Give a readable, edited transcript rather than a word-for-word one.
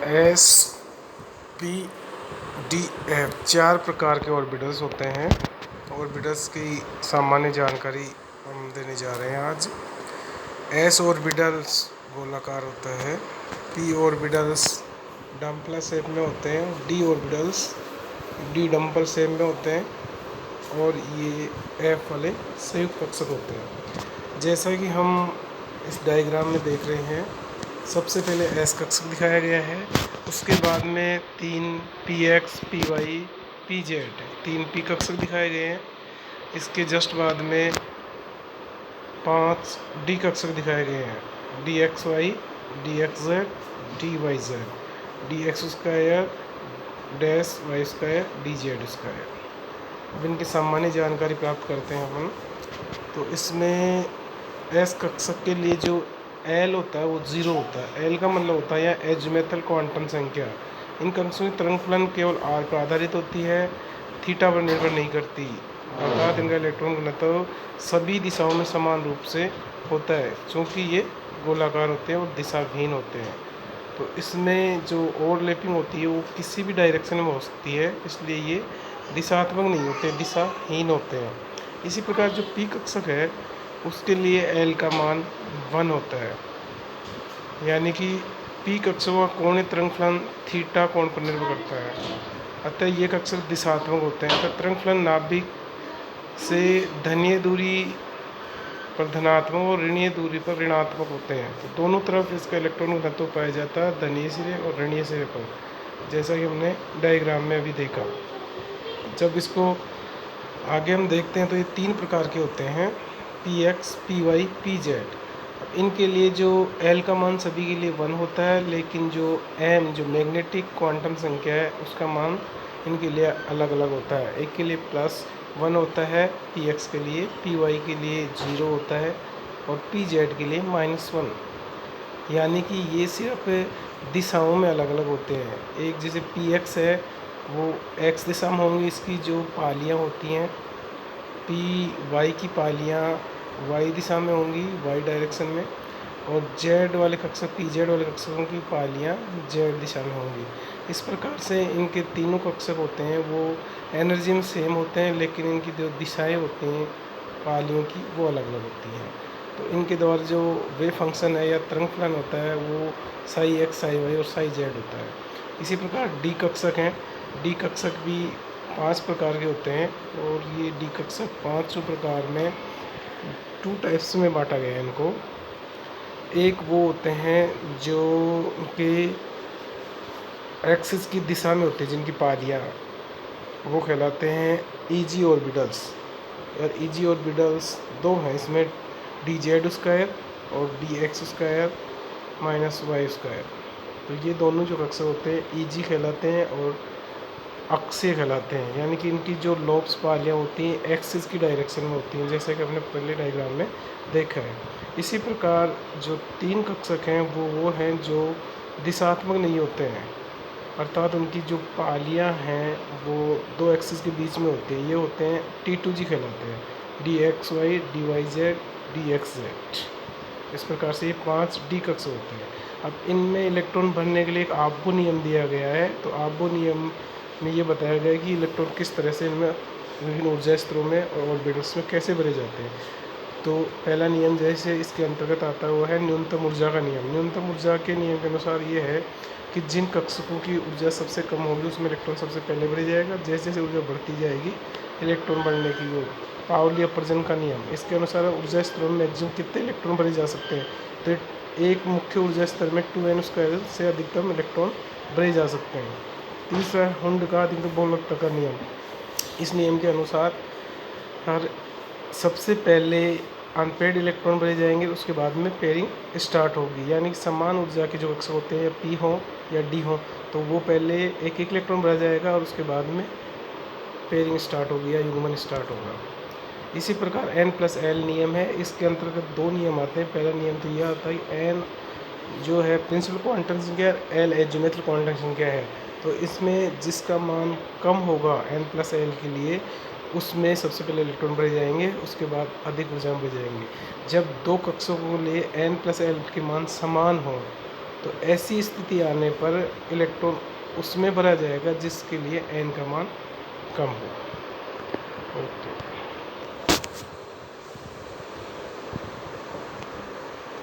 S P D F 4 प्रकार के orbitals होते हैं। ऑर्बिटल्स की सामान्य जानकारी हम देने जा रहे हैं आज। एस ऑर्बिटल्स गोलाकार होता है, पी ऑर्बिटल्स डम्पल शेप में होते हैं, डी ऑर्बिटल्स डी डम्पल शेप में होते हैं और ये एफ वाले संयुक्त कक्षक होते हैं। जैसा कि हम इस डायग्राम में देख रहे हैं, सबसे पहले एस कक्षक दिखाया गया है, उसके बाद में 3 P x, P Y, P Z 3 P कक्षक दिखाए गए हैं। इसके जस्ट बाद में 5 डी कक्षक दिखाए गए हैं, D x Y, D x Z, D Y Z, D x square dash Y square, D Z square. अब इनकी सामान्य जानकारी प्राप्त करते हैं अपन। तो इसमें एस कक्षक के लिए जो एल होता है वो 0 होता है। एल का मतलब होता है या एजमेथल क्वांटम संख्या। इन कक्षकों की तरंग फलन केवल आर पर आधारित होती है, थीटा पर निर्भर नहीं करती, अर्थात इनका इलेक्ट्रॉन घनत्व सभी दिशाओं में समान रूप से होता है, क्योंकि ये गोलाकार होते हैं और दिशाहीन होते हैं। तो इसमें जो ओवरलैपिंग होती है वो किसी भी डायरेक्शन में हो सकती है, इसलिए ये दिशात्मक नहीं होते, दिशाहीन होते हैं। इसी प्रकार जो पी कक्षक है उसके लिए एल का मान 1 होता है, यानी कि पी कक्षकों का कोणीय तरंग फलन थीटा कोण पर निर्भर करता है, अतः ये कक्षक दिशात्मक होते हैं। अतः तरंग फलन नाभिक से धनीय दूरी पर धनात्मक और ऋणीय दूरी पर ऋणात्मक होते हैं। तो दोनों तरफ इसका इलेक्ट्रॉन घनत्व पाया जाता है, धनीय सिरे और ऋणीय सिरे पर, जैसा कि हमने डायग्राम में अभी देखा। जब इसको आगे हम देखते हैं तो ये 3 प्रकार के होते हैं, p x, P Y, P z. इनके लिए जो एल का मान सभी के लिए 1 होता है, लेकिन जो एम जो मैग्नेटिक क्वांटम संख्या है उसका मान इनके लिए अलग अलग होता है। एक के लिए +1 होता है पी एक्स के लिए, पी वाई के लिए 0 होता है और पी जेड के लिए -1। यानी कि ये सिर्फ दिशाओं में अलग अलग होते हैं। एक जैसे पी एक्स है वो एक्स दिशा में होंगी, इसकी जो पालियाँ होती हैं, पी वाई की पालियाँ वाई दिशा में होंगी, वाई डायरेक्शन में, और जेड वाले कक्षक, पी जेड वाले कक्षकों की पालियाँ जेड दिशा में होंगी। इस प्रकार से इनके तीनों कक्षक होते हैं वो एनर्जी में सेम होते हैं, लेकिन इनकी जो दिशाएं होती हैं पालियों की वो अलग अलग होती हैं। तो इनके द्वारा जो वेव फंक्शन है या तरंग फलन होता है वो साई एक्स, साई वाई और साई जेड होता है। इसी प्रकार डी कक्षक हैं, डी कक्षक भी 5 प्रकार के होते हैं और ये डी कक्षक 5 प्रकार में 2 टाइप्स में बांटा गया है इनको। एक वो होते हैं जो कि एक्सिस की दिशा में होते हैं, जिनकी पालियाँ वो कहलाते हैं ईजी ऑर्बिटल्स। और ईजी ऑर्बिटल्स 2 हैं, इसमें डी जेड स्क्वायर और d x square -y square. तो ये दोनों जो कक्षक होते हैं ईजी कहलाते हैं और अक्षीय कहलाते हैं, यानी कि इनकी जो लोब्स पालियाँ होती हैं एक्सिस की डायरेक्शन में होती हैं, जैसे कि हमने पहले डायग्राम में देखा है। इसी प्रकार जो 3 कक्षक हैं वो हैं जो दिशात्मक नहीं होते हैं, अर्थात उनकी जो पालियाँ हैं वो 2 एक्सिस के बीच में होती हैं। ये होते हैं T2G कहलाते हैं, D x Y, d Y Z, D x z. इस प्रकार से ये 5 डी कक्षक होते हैं। अब इनमें इलेक्ट्रॉन भरने के लिए एक आबो नियम दिया गया है। तो आबो नियम में ये बताया गया है कि इलेक्ट्रॉन किस तरह से इनमें विभिन्न ऊर्जा स्तरों में और ऑर्बिटल्स में कैसे भरे जाते हैं। तो पहला नियम जैसे इसके अंतर्गत आता है वो है न्यूनतम ऊर्जा का नियम। न्यूनतम ऊर्जा के नियम के अनुसार ये है कि जिन कक्षकों की ऊर्जा सबसे कम होगी उसमें इलेक्ट्रॉन सबसे पहले भरे जाएगा। जैसे जैसे ऊर्जा बढ़ती जाएगी इलेक्ट्रॉन बढ़ने की वो पाउली अपवर्जन का नियम, इसके अनुसार ऊर्जा स्तरों में मैक्सिमम कितने इलेक्ट्रॉन भरे जा सकते हैं। तो एक मुख्य ऊर्जा स्तर में 2n² से अधिकतम इलेक्ट्रॉन भरे जा सकते हैं। तीसरा हुंड का अधिकतम बहुलकता का नियम। इस नियम के अनुसार हर सबसे पहले अनपेयर्ड इलेक्ट्रॉन भरे जाएंगे, उसके बाद में पेयरिंग स्टार्ट होगी, यानी समान ऊर्जा के जो कक्षक होते हैं या पी हो या डी हो तो वो पहले एक एक इलेक्ट्रॉन भरा जाएगा और उसके बाद में पेयरिंग स्टार्ट होगी या युग्मन स्टार्ट होगा। इसी प्रकार n+l नियम है, इसके अंतर्गत 2 नियम आते हैं। पहला नियम तो यह आता है कि n जो है प्रिंसिपल क्वांटम संख्या, l एजोमेट्रिक क्वांटम संख्या है। तो इसमें जिसका मान कम होगा n+l के लिए उसमें सबसे पहले इलेक्ट्रॉन भरे जाएंगे, उसके बाद अधिक ऊर्जा में भरे जाएंगे। जब 2 कक्षकों के लिए n+l के मान समान हो तो ऐसी स्थिति आने पर इलेक्ट्रॉन उसमें भरा जाएगा जिसके लिए n का मान कम हो। ओके।